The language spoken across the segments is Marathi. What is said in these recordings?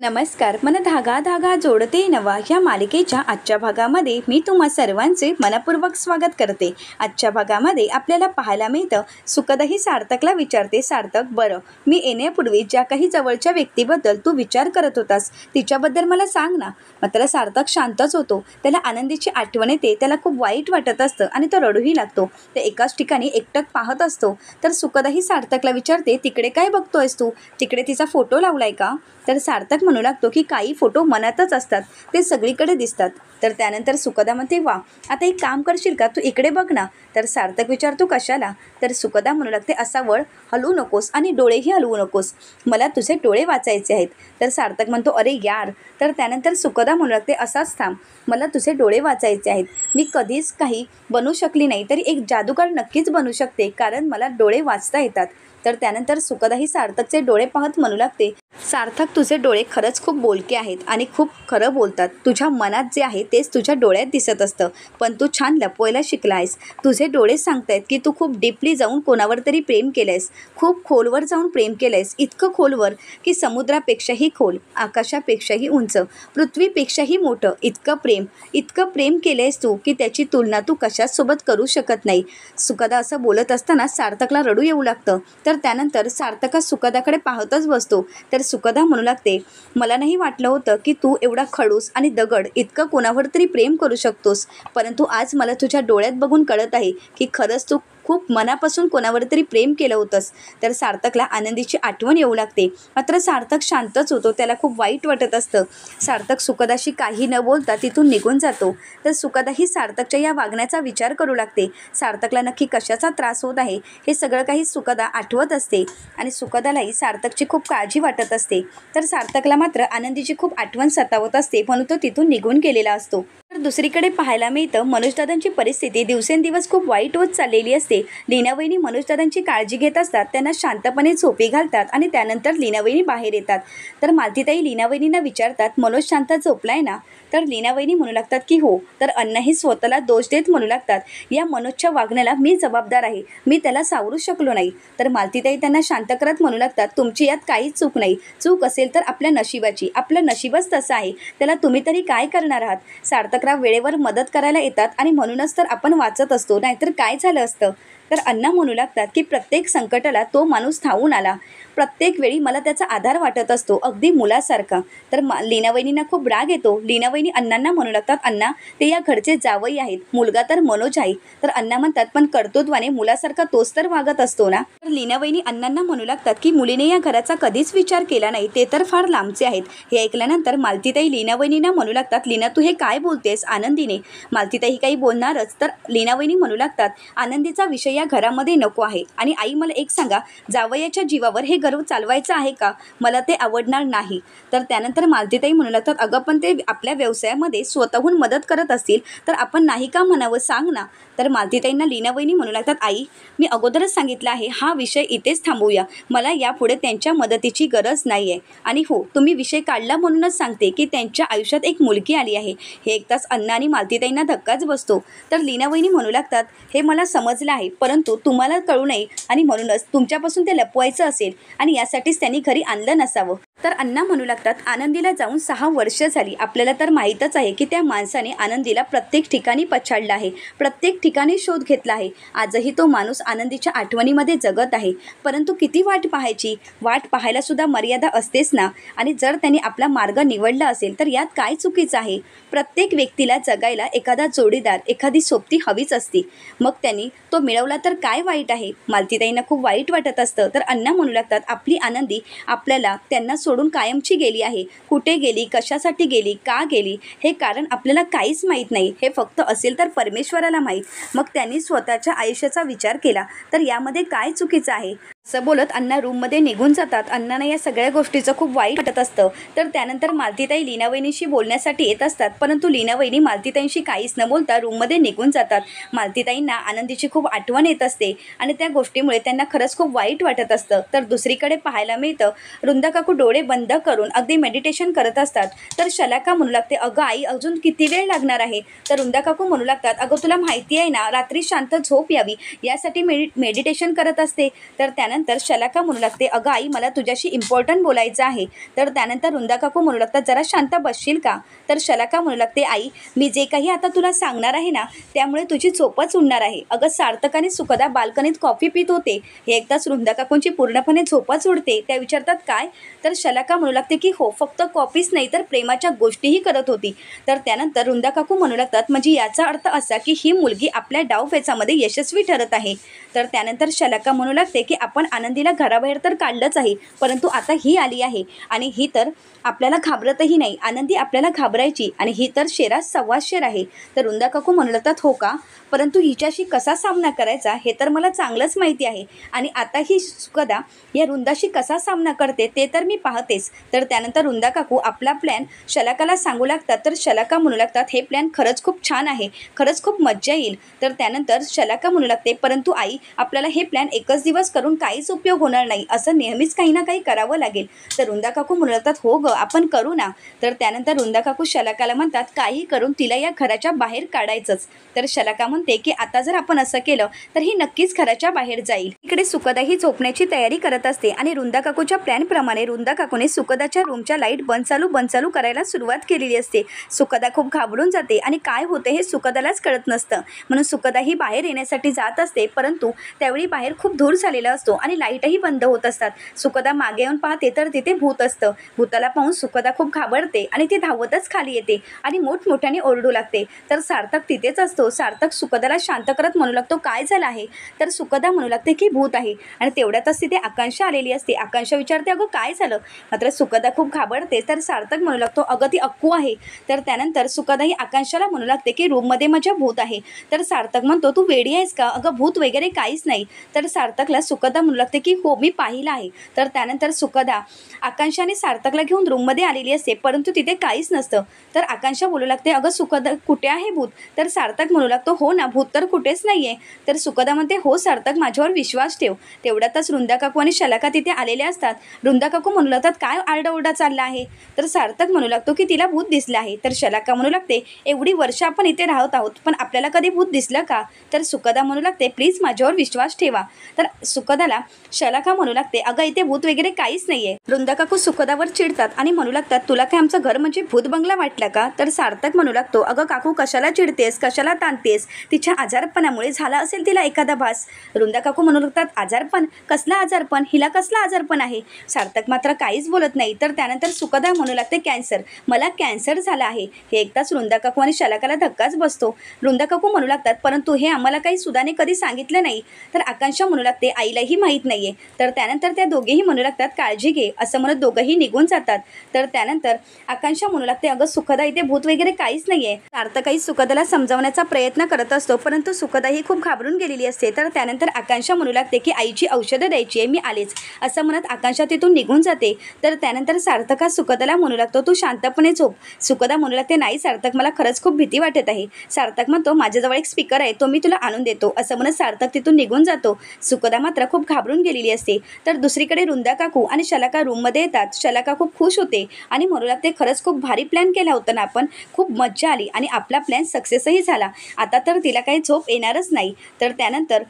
नमस्कार. मन धागा धागा जोडते नवा ह्या मालिकेच्या आजच्या भागामध्ये मी तुम्हा सर्वांचे मनपूर्वक स्वागत करते. आजच्या भागामध्ये आपल्याला पाहायला मिळतं, सुखदही सार्थकला विचारते, सार्थक बरं मी येण्यापूर्वी ज्या काही जवळच्या व्यक्तीबद्दल तू विचार करत होतास तिच्याबद्दल मला सांग ना. मात्र सार्थक शांतच होतो. त्याला आनंदीची आठवण येते. त्याला खूप वाईट वाटत असतं आणि तो रडूही लागतो. ते एकाच ठिकाणी एकटक पाहत असतो. तर सुखदही सार्थकला विचारते, तिकडे काय बघतोयस तू? तिकडे तिचा फोटो लावलाय का? तर सार्थक म्हणू लागतो की काही फोटो मनातच असतात, ते सगळीकडे दिसतात. तर त्यानंतर सुखदा म्हणते, वा आता एक काम करशील का, तू इकडे बघ ना. तर सार्थक विचारतो, कशाला? तर सुखदा म्हणू लागते, असा वळ हलवू नकोस आणि डोळेही हलवू नकोस, मला तुझे डोळे वाचायचे आहेत. तर सार्थक म्हणतो, अरे यार. तर त्यानंतर सुखदा म्हणू लागते, असाच थांब, मला तुझे डोळे वाचायचे आहेत. मी कधीच काही बनू शकली नाही तरी एक जादूगार नक्कीच बनू शकते, कारण मला डोळे वाचता येतात. तर त्यानंतर सुखदाही सार्थकचे डोळे पाहत म्हणू लागते, सार्थक तुझे डोळे खरंच खूप बोलके आहेत आणि खूप खरं बोलतात. तुझ्या मनात जे आहे तेच तुझ्या डोळ्यात दिसत असतं, पण तू छान लपवायला शिकला आहेस. तुझे डोळे सांगतायत की तू खूप डीपली जाऊन कोणावर तरी प्रेम केलं आहेस, खूप खोलवर जाऊन प्रेम केलं आहेस, इतकं खोलवर की समुद्रापेक्षाही खोल, आकाशापेक्षाही उंच, पृथ्वीपेक्षाही मोठं, इतकं प्रेम केलं आहेस तू की त्याची तुलना तू कशासोबत करू शकत नाही. सुखदा असं बोलत असताना सार्थकला रडू येऊ लागतं. तर त्यानंतर सार्थक सुखदाकडे पाहतच बसतो. तर सुखदा म्हणू लागते, मला नाही वाटलं होतं की तू एवढा खडूस आणि दगड इतकं कोणावर तरी प्रेम करू शकतोस, परंतु आज मला तुझ्या डोळ्यात बघून कळत आहे की खरंच तू खूप मनापासून कोणावर तरी प्रेम केलं होतंस. तर सार्थकला आनंदीची आठवण येऊ लागते. मात्र सार्थक शांतच होतो. त्याला खूप वाईट वाटत असतं. सार्थक सुखदाशी काही न बोलता तिथून निघून जातो. तर सुखदाही सार्थकच्या या वागण्याचा विचार करू लागते. सार्थकला नक्की कशाचा त्रास होत आहे हे सगळं काही सुखदा आठवत असते आणि सुखदालाही सार्थकची खूप काळजी वाटत असते. तर सार्थकला मात्र आनंदीची खूप आठवण सतावत असते, म्हणून तो तिथून निघून गेलेला असतो. तर दुसरीकडे पाहायला मिळतं, मनोजदादांची परिस्थिती दिवसेंदिवस खूप वाईट होत चाललेली असते. लीनावहिनी मनोजदादांची काळजी घेत असतात, त्यांना शांतपणे झोपी घालतात आणि त्यानंतर लीनावहिनी बाहेर येतात. तर मालतीताई लीनावहिनींना विचारतात, मनोज शांत झोपलाय ना? तर लीनावहिनी म्हणू लागतात की हो. तर अण्णाही स्वतःला दोष देत म्हणू लागतात, या मनोजच्या वागण्याला मी जबाबदार आहे, मी त्याला सावरू शकलो नाही. तर मालतीताई त्यांना शांत करत म्हणू लागतात, तुमची यात काहीच चूक नाही. चूक असेल तर आपल्या नशिबाची, आपलं नशीबच तसं आहे, त्याला तुम्ही तरी काय करणार आहात? सार्थकराव वेळेवर मदत करायला येतात आणि म्हणूनच तर आपण वाचत असतो, नाहीतर काय झालं असतं? तर अण्णा म्हणू लागतात की प्रत्येक संकटाला तो माणूस धावून आला, प्रत्येक वेळी मला त्याचा आधार वाटत असतो, अगदी मुलासारखा. तर लीनावहिनींना खूप राग येतो. लीनावहिनी अण्णांना म्हणू लागतात, अण्णा ते या घरचे जावई आहेत, मुलगा तर मनोज आहे. तर अण्णा म्हणतात, पण कर्तृत्वाने मुलासारखा तोच तर वागत असतो ना? तर लीनावहिनी अण्णांना म्हणू लागतात की मुलीने या घराचा कधीच विचार केला नाही, ते तर फार लांबचे आहेत. हे ऐकल्यानंतर मालतीताई लीनावहिनींना म्हणू लागतात, लीना तू हे काय बोलतेस? आनंदीने मालतीताई काही बोलणारच. तर लीनावहिनी म्हणू लागतात, आनंदीचा विषय या घरामध्ये नको आहे. आणि आई मला एक सांगा, जावयाच्या जीवावर हे घर चालवायचं आहे का? मला ते आवडणार नाही. तर त्यानंतर मालतीताई म्हणू लागतात, अगं पण ते आपल्या व्यवसायामध्ये स्वतःहून मदत करत असतील तर आपण नाही का म्हणावं, सांग ना. तर मालतीताईंना लीनावहिनी म्हणू लागतात, आई मी अगोदरच सांगितलं आहे, हा विषय इथेच थांबवूया, मला यापुढे त्यांच्या मदतीची गरज नाही आहे. आणि हो, तुम्ही विषय काढला म्हणूनच सांगते की त्यांच्या आयुष्यात एक मुलगी आली आहे. हे ऐकताच अण्णा आणि मालतीताईंना धक्काच बसतो. तर लीनावहिनी म्हणू लागतात, हे मला समजलं आहे, परंतु तुम्हाला कळू नये आणि म्हणूनच तुमच्यापासून ते लपवायचं असेल आणि यासाठीच त्यांनी घरी आणलं नसावं. तर अण्णा म्हणू लागतात, आनंदीला जाऊन 6 वर्ष झाली. आपल्याला तर माहीतच आहे की त्या माणसाने आनंदीला प्रत्येक ठिकाणी पछाडलं आहे, प्रत्येक ठिकाणी शोध घेतला आहे. आजही तो माणूस आनंदीच्या आठवणीमध्ये जगत आहे. परंतु किती वाट पाहायची? वाट पाहायला सुद्धा मर्यादा असतेच ना. आणि जर त्यांनी आपला मार्ग निवडला असेल तर यात काय चुकीचं आहे? प्रत्येक व्यक्तीला जगायला एखादा जोडीदार, एखादी सोबती हवीच असती. मग त्यांनी तो मिळवला तर काय वाईट आहे? मालतीताईंना खूप वाईट वाटत असतं. तर अण्णा म्हणू लागतात, आपली आनंदी आपल्याला त्यांना सोडून कायमची गेली आहे. कुठे गेली, कशासाठी गेली, का गेली हे कारण आपल्याला काहीच माहीत नाही. हे फक्त असेल तर परमेश्वराला माहीत. मग त्यांनी स्वतःच्या आयुष्याचा विचार केला तर यामध्ये काय चुकीचं आहे? असं बोलत अण्णा रूममध्ये निघून जातात. अण्णांना या सगळ्या गोष्टीचं खूप वाईट वाटत असतं. तर त्यानंतर मालतीताई लीनावहिनीशी बोलण्यासाठी येत असतात, परंतु लीनावहिनी मालतीताईंशी काहीच न बोलता रूममध्ये निघून जातात. मालतीताईंना आनंदीची खूप आठवण येत असते आणि त्या गोष्टीमुळे त्यांना खरंच खूप वाईट वाटत असतं. तर दुसरीकडे पाहायला मिळतं, वृंदा काकू डोळे बंद करून अगदी मेडिटेशन करत असतात. तर शलाका म्हणू लागते, अगं आई अजून किती वेळ लागणार आहे? तर वृंदा काकू म्हणू लागतात, अगं तुला माहिती आहे ना, रात्री शांत झोप यावी यासाठी मेडिटेशन करत असते. तर त्यानंतर शलाका म्हणू लागते, अगं आई मला तुझ्याशी इम्पॉर्टंट बोलायचं आहे. तर त्यानंतर वृंदा काकू म्हणू लागतात, जरा शांत बसशील का? तर शलाका म्हणू लागते, आई मी जे काही आता तुला सांगणार आहे ना त्यामुळे तुझी झोपच उडणार आहे. अगं सार्थक आणि सुखदा बाल्कनीत कॉफी पित होते, हे एकदाच वृंदा काकूंची पूर्णपणे झोपच उडते. त्या विचारतात काय? तर शलाका म्हणू लागते की हो, फक्त कॉफीच नाही तर प्रेमाच्या गोष्टीही करत होती. तर त्यानंतर वृंदा काकू म्हणू लागतात, म्हणजे याचा अर्थ असा की ही मुलगी आपल्या डावपेचामध्ये यशस्वी ठरत आहे. तर त्यानंतर शलाका म्हणू लागते की आपण आनंदीला घराबाहेर तर काढलंच आहे, परंतु आता ही आली आहे आणि ही तर आपल्याला घाबरतही नाही. आनंदी आपल्याला घाबरायची आणि ही तर शेरात सव्वा शेर आहे. तर वृंदा काकू म्हणू लागतात, हो का? परंतु हिच्याशी कसा सामना करायचा हे तर मला चांगलंच माहिती आहे आणि आता ही सुखदा या वृंदाशी कसा सामना करते ते तर मी पाहतेच. तर त्यानंतर वृंदा काकू आपला प्लॅन शलाकाला सांगू लागतात. तर शलाका म्हणू लागतात, हे प्लॅन खरंच खूप छान आहे, खरंच खूप मज्जा येईल. तर त्यानंतर शलाका म्हणू लागते, परंतु आई आपल्याला हे प्लॅन एकच दिवस करून काहीच उपयोग होणार नाही, असं नेहमीच काही ना काही करावं लागेल. तर वृंदा काकू म्हणू लागतात, हो ग आपण करू ना. तर त्यानंतर वृंदा काकू शलाकाला म्हणतात, काही करून तिला या घराच्या बाहेर काढायचंच. तर शलाका म्हणते की आता जर आपण असं केलं तर ही नक्कीच घराच्या बाहेर जाईल. इकडे सुखदा ही झोपण्याची तयारी करत असते आणि वृंदा काकूच्या प्लॅनप्रमाणे वृंदा काकूने सुखदाच्या रूमच्या लाईट बंद चालू करायला सुरुवात केलेली असते. सुखदा खूप घाबरून जाते आणि काय होते हे सुखदालाच कळत नसतं, म्हणून सुखदा ही बाहेर येण्यासाठी जात असते, परंतु त्यावेळी बाहेर खूप धूर झालेला असतो आणि लाईटही बंद होत असतात. सुखदा मागे येऊन पाहते तर तिथे भूत असतं. भूताला पाहून सुखदा खूप घाबरते आणि ती धावतच खाली येते आणि मोठमोठ्याने ओरडू लागते. तर सार्थक तिथेच असतो. सार्थक सुखदाला शांत करत म्हणू लागतो, काय झालं आहे? तर सुखदा म्हणू लागते की भूत आहे आणि तेवढ्यातच तिथे आकांक्षा आलेली असते. आकांक्षा विचारते, अगं काय झालं? मात्र सुखदा खूप घाबरते. तर सार्थक म्हणू लागतो, अगं ती अक्कू आहे. तर त्यानंतर सुखदा ही आकांक्षाला म्हणू लागते की रूममध्ये माझ्या भूत आहे. तर सार्थक म्हणतो, तू वेडी आहेस का? अगं भूत वगैरे काहीच नाही. तर सार्थकला सुखदा म्हणू लागते की हो मी पाहिलं आहे. तर त्यानंतर सुखदा आकांक्षाने सार्थकला घेऊन रूममध्ये आलेली असते, परंतु तिथे काहीच नसतं. तर आकांक्षा बोलू लागते, अगं सुखदा कुठे आहे भूत? तर सार्थक म्हणू लागतो, हो ना, भूत तर कुठेच नाही आहे. तर सुखदा म्हणते, हो सार्थक माझ्यावर विश्वास ठेव. तेवढ्यातच वृंदा काकू आणि शलाका तिथे आलेले असतात. वृंदा काकू म्हणू लागतात, काय आरडाओरडा चालला आहे? तर सार्थक म्हणू लागतो की तिला भूत दिसलं आहे. तर शलाका म्हणू लागते, एवढी वर्ष आपण इथे राहत आहोत पण आपल्याला कधी भूत दिसलं का? तर सुखदा म्हणू लागते, प्लीज माझ्यावर विश्वास ठेवा. तर सुखदाला शलाका म्हणू लागते, अगं इथे भूत वगैरे काहीच नाहीये. वृंदा काकू सुखदावर चिडतात आणि म्हणू लागतात, तुला काय आमचं घर म्हणजे भूत बंगला वाटला का? तर सार्थक म्हणू लागतो, अगं काकू कशाला चिडतेस, कशाला ताणतेस? तिच्या आजारपणामुळे झाला असेल तिला एखादा भास. वृंदा काकू म्हणू लागतात, आजारपण? कसला आजारपण? हिला कसला आजारपण आहे? सार्थक मात्र काहीच बोलत नाही. तर त्यानंतर सुखदा म्हणू लागते, कॅन्सर, मला कॅन्सर झाला आहे. हे एकदाच वृंदा काकू आणि शलाकाला धक्काच बसतो. वृंदा काकू म्हणू लागतात, परंतु हे आम्हाला काही सुदाने कधी सांगितलं नाही. तर आकांक्षा म्हणू लागते, आईलाही माहीत नाहीये. तर त्यानंतर त्या दोघेही म्हणू लागतात, काळजी घे, असं म्हणत दोघंही निघून जातात. तर त्यानंतर आकांक्षा म्हणू लागते, अगं सुखदा इथे भूत वगैरे काहीच नाहीये. सार्थकही सुखदाला समजावण्याचा प्रयत्न करत असतो, परंतु सुखदाही खूप घाबरून गेलेली असते. तर त्यानंतर आकांक्षा म्हणू लागते की आईची औषधं द्यायची आहे, मी आलेच, असं म्हणत आकांक्षा तिथून निघून जाते. तर त्यानंतर सार्थक हा सुखदाला म्हणू लागतो, तू शांतपणे झोप. सुखदा म्हणू लागते, नाही सार्थक मला खरंच खूप भीती वाटत आहे. सार्थक म्हणतो, माझ्याजवळ एक स्पीकर आहे, तो मी तुला आणून देतो, असं म्हणत सार्थक तिथून निघून जातो. सुखदा मात्र खूप घाबरून गेलेली असते. तर दुसरीकडे वृंदा काकू आणि शलाका रूममध्ये येतात. शलाका खूप खुश होते आणि म्हणू लागते, खरंच खूप भारी प्लॅन केला होता ना आपण, खूप मज्जा आली आणि आपला प्लॅन सक्सेसही झाला. आता तर तिला काही झोप येणारच नाही. तर त्यानंतर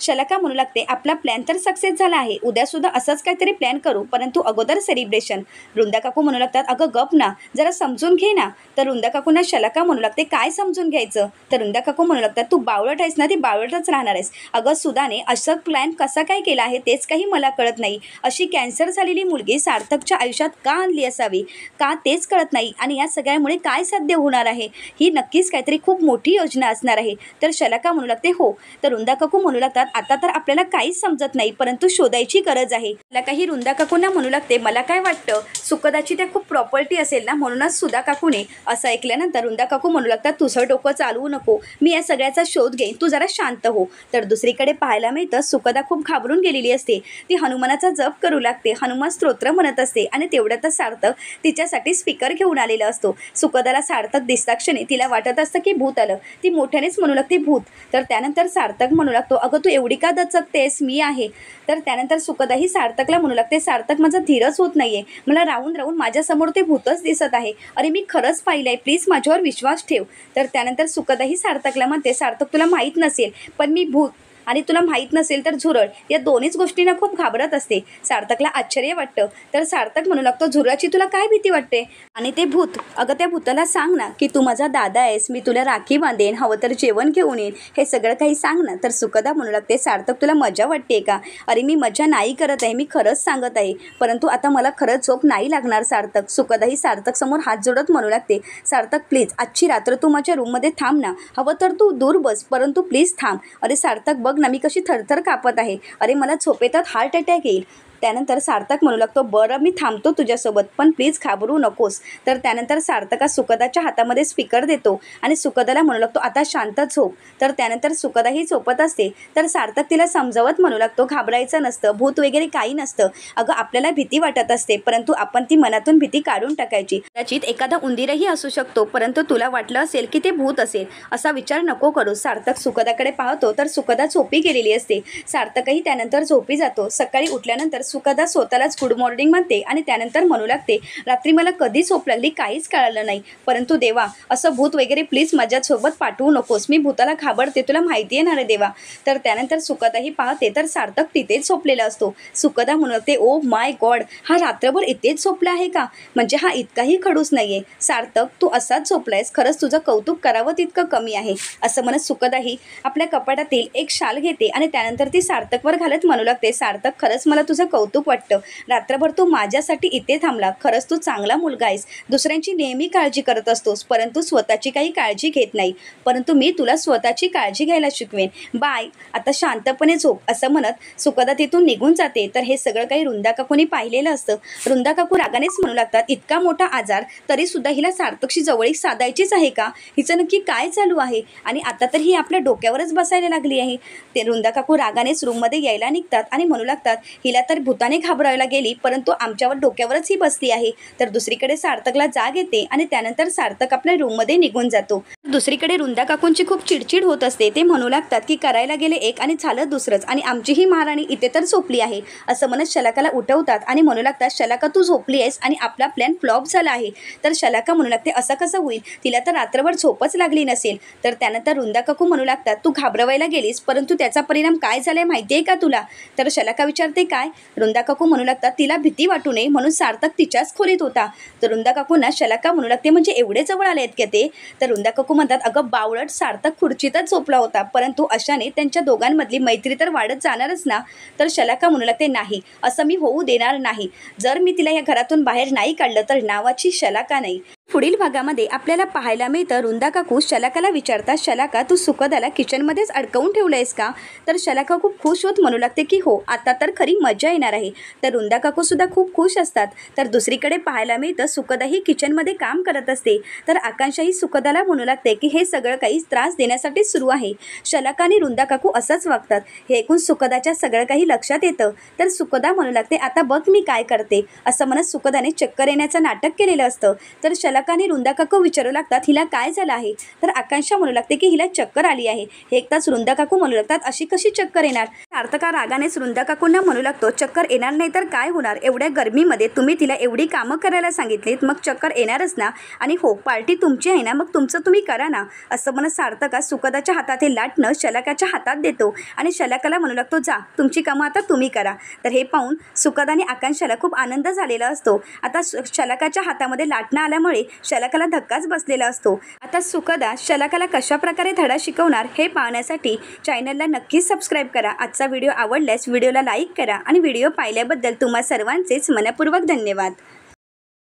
शलाका म्हणू लागते, आपला प्लॅन तर सक्सेस झाला आहे, उद्यासुद्धा असंच काहीतरी प्लॅन करू, परंतु अगोदर सेलिब्रेशन. वृंदा काकू म्हणू लागतात, अगं गप ना, जरा समजून घे ना. तर वृंदा काकूंना शलाका म्हणू लागते, काय समजून घ्यायचं? तर वृंदा काकू म्हणू लागतात, तू बावळट आहेस ना, ती बावळटच राहणार आहेस. अगं सुदाने असं प्लॅन कसा काय केला आहे तेच काही मला कळत नाही. अशी कॅन्सर झालेली मुलगी सार्थकच्या आयुष्यात का आणली असावी, का तेच कळत नाही आणि या सगळ्यामुळे काय साध्य होणार आहे? ही नक्कीच काहीतरी खूप मोठी योजना असणार आहे. तर शलाका म्हणू लागते, हो. तर वृंदा काकू म्हणू लागतात, आता तर आपल्याला काहीच समजत नाही, परंतु शोधायची गरज आहे. मला काही वृंदा काकूंना म्हणू लागते, मला काय वाटतं सुखदाची त्या खूप प्रॉपर्टी असेल ना, म्हणूनच सुधा काकूने असं ऐकल्यानंतर वृंदा काकू म्हणू लागतात, तुझं डोकं चालवू नको, मी या सगळ्याचा शोध घेईन, तू जरा शांत हो. तर दुसरीकडे पाहायला मिळतं, सुखदा खूप घाबरून गेलेली असते. ती हनुमानाचा जप करू लागते, हनुमान स्तोत्र म्हणत असते आणि तेवढ्यातच सार्थक तिच्यासाठी स्पीकर घेऊन आलेला असतो. सुखदाला सार्थक दिसताक्षणी तिला वाटत असतं की भूत आलं. ती मोठ्यानेच म्हणू लागते, भूत. तर त्यानंतर सार्थक म्हणू लागतो, अगं तू एवढी का दचकतेस, मी आहे. तर त्यानंतर सुखदाही सार्थकला म्हणू लागते, सार्थक माझा धीरच होत नाहीये, मला राहून राहून माझ्यासमोर ते भूतच दिसत आहे. अरे मी खरंच पाहिलंय, प्लीज माझ्यावर विश्वास ठेव. तर त्यानंतर सुखदाही सार्थकला म्हणते, सार्थक तुला माहीत नसेल पण मी भूत आणि तुला माहीत नसेल तर झुरळ, या दोन्हीच गोष्टींना खूप घाबरत असते. सार्थकला आश्चर्य वाटतं. तर सार्थक म्हणू लागतो, झुरळाची तुला काय भीती वाटते? आणि ते भूत, अगं त्या भूताला सांग ना की तू माझा दादा आहेस, मी तुला राखी बांधेन, हवं तर जेवण घेऊन येईन, हे सगळं काही सांग ना. तर सुकदा म्हणू लागते, सार्थक तुला मजा वाटते का? अरे मी मजा नाही करत आहे, मी खरंच सांगत आहे, परंतु आता मला खरंच झोप नाही लागणार सार्थक. सुकदाही सार्थक समोर हात जोडत म्हणू लागते, सार्थक प्लीज आजची रात्र तू माझ्या रूममध्ये थांब ना, हवं तर तू दूर बस, परंतु प्लीज थांब. अरे सार्थक बघ ना, मी कशी थरथर कापत आहे, अरे मला झोपेतात हार्ट अटॅक येईल. त्यानंतर सार्थक म्हणू लागतो, बरं मी थांबतो तुझ्यासोबत, पण प्लीज घाबरू नकोस. तर त्यानंतर सार्थका सुकदाच्या हातामध्ये स्पीकर देतो आणि सुकदाला म्हणू लागतो, आता शांत झोप. तर त्यानंतर सुकदाही झोपत असते. तर सार्थक तिला समजावत म्हणू लागतो, घाबरायचं नसतं, भूत वगैरे काही नसतं. अगं आपल्याला भीती वाटत असते, परंतु आपण ती मनातून भीती काढून टाकायची. कदाचित एखादा उंदीरही असू शकतो, परंतु तुला वाटलं असेल की ते भूत असेल, असा विचार नको करू. सार्थक सुकदाकडे पाहतो तर सुकदा झोपी गेलेली असते. सार्थकही त्यानंतर झोपी जातो. सकाळी उठल्यानंतर सुकदा स्वतःलाच गुड मॉर्निंग म्हणते आणि त्यानंतर म्हणू लागते, रात्री मला कधी झोप लागली काहीच कळलं नाही, परंतु देवा असं भूत वगैरे प्लीज माझ्यासोबत पाठवू नकोस, मी भूताला घाबरते, तुला माहिती आहे ना रे देवा. तर त्यानंतर सुकदाही पाहते तर सार्थक तिथेच झोपलेला असतो. सुकदा म्हणू लागते, ओ माय गॉड, हा रात्रभर इथेच झोपला आहे का? म्हणजे हा इतकाही खडूस नाहीये. सार्थक तू असाच झोपलायस, खरंच तुझं कौतुक करावं तितकं कमी आहे. असं म्हणत सुकदाही आपल्या कपाटातील एक शाल घेते आणि त्यानंतर ती सार्थकवर घालत म्हणू लागते, सार्थक खरंच मला तुझं कौतुक वाटतं, रात्रभर तू माझ्यासाठी इथे थांबला, खरंच तू चांगला मुलगा आहेस, दुसऱ्यांची नेहमी काळजी करत असतोस, परंतु स्वतःची काही काळजी घेत नाही, परंतु मी तुला स्वतःची काळजी घ्यायला शिकवेन, बाय, आता शांतपणे झोप. असं म्हणत सुकदा तिथून निघून जाते. तर हे सगळं काही रुंदा काकूनी पाहिलेलं असतं. रुंदा काकू रागानेच म्हणू लागतात, इतका मोठा आजार तरी सुद्धा हिला सार्थकशी जवळीक साधायचीच आहे का? हिचं नक्की काय चालू आहे? आणि आता तर ही आपल्या डोक्यावरच बसायला लागली आहे. ते रुंदा काकू रागानेच रूममध्ये यायला निघतात आणि म्हणू लागतात, हिला तर भूताने घाबरायला गेली, परंतु आमच्यावर डोक्यावरच ही बसली आहे. तर दुसरीकडे सार्थकला जाग येते आणि त्यानंतर सार्थक आपल्या रूममध्ये निघून जातो. दुसरीकडे रुंदा काकूंची खूप चिडचिड होत असते. ते म्हणू लागतात की करायला गेले एक आणि झालं दुसरंच, आणि आमची ही महाराणी इथे तर झोपली आहे. असं म्हणत शलाकाला उठवतात आणि म्हणू लागतात, शलाका तू झोपली आहेस आणि आपला प्लॅन फ्लॉप झाला आहे. तर शलाका म्हणू लागते, असं कसं होईल, तिला तर रात्रभर झोपच लागली नसेल. तर त्यानंतर रुंदा काकू म्हणू लागतात, तू घाबरवायला गेलीस, परंतु त्याचा परिणाम काय झालाय माहिती आहे का तुला? तर शलाका विचारते, काय? रुंदा काकू म्हणू लागतात, तिला भीती वाटू नये म्हणून सार्थक तिच्याच खोलीत होता. तर रुंदा काकूंना शलाका म्हणू लागते, म्हणजे एवढे जवळ आले आहेत का ते? तर रुंदा काकू म्हणतात, अगं बावळट, सार्थक खुर्चीतच झोपला होता, परंतु अशाने त्यांच्या दोघांमधली मैत्री तर वाढत जाणारच ना. तर शलाका म्हणू लागते, नाही, असं मी होऊ देणार नाही, जर मी तिला या घरातून बाहेर नाही काढलं तर नावाची शलाका नाही. पुढील भागामध्ये आपल्याला पाहायला मिळतं, रुंदा काकू शलाकाला विचारतात, शलाका तू सुकदाला किचनमध्येच अडकवून ठेवलंयस का? तर शलाका खूप खुश होत म्हणू लागते की हो, आता तर खरी मजा येणार आहे. तर रुंदा काकू सुद्धा खूप खुश असतात. तर दुसरीकडे पाहायला मिळतं, सुकदाही किचनमध्ये काम करत असते. तर आकांक्षाही सुकदाला म्हणू लागते की हे सगळं काही त्रास देण्यासाठी सुरू आहे. शलाका आणि रुंदा काकू असंच वागतात. हे ऐकून सुकदाच्या सगळं काही लक्षात येतं. तर सुकदा म्हणू लागते, आता बघ मी काय करते. असं म्हणत सुकदाने चक्कर येण्याचं नाटक केलेलं असतं. तर शलाका आणि रुंदा काकू विचारू लागतात, हिला काय झालं आहे? तर आकांक्षा म्हणू लागते की हिला चक्कर आली आहे. हे ऐकताच रुंदा काकू म्हणू लागतात, अशी कशी चक्कर येणार? सार्थका रागानेच रुंदा काकूंना म्हणू लागतो, चक्कर येणार नाही तर काय होणार, एवढ्या गरमीमध्ये तुम्ही तिला एवढी कामं करायला सांगितलीत, मग चक्कर येणारच ना. आणि हो, पार्टी तुमची आहे ना, मग तुमचं तुम्ही करा ना. असं म्हणत सार्थका सुकदाच्या हातातील लाटणं शलाकाच्या हातात देतो आणि शलाकाला म्हणू लागतो, जा, तुमची कामं आता तुम्ही करा. तर हे पाहून सुकदा आणि आकांक्षाला खूप आनंद झालेला असतो. आता शलाकाच्या हातामध्ये लाटणं आल्यामुळे शलाकाला धक्काच बसलेला असतो. आता सुकदा शलाकाला कशा प्रकारे धडा शिकवणार हे पाहण्यासाठी चॅनलला नक्कीच सबस्क्राईब करा. आजचा व्हिडिओ आवडल्यास व्हिडिओला लाईक करा आणि व्हिडिओ पाहिल्याबद्दल तुम्हा सर्वांचेच मनपूर्वक धन्यवाद.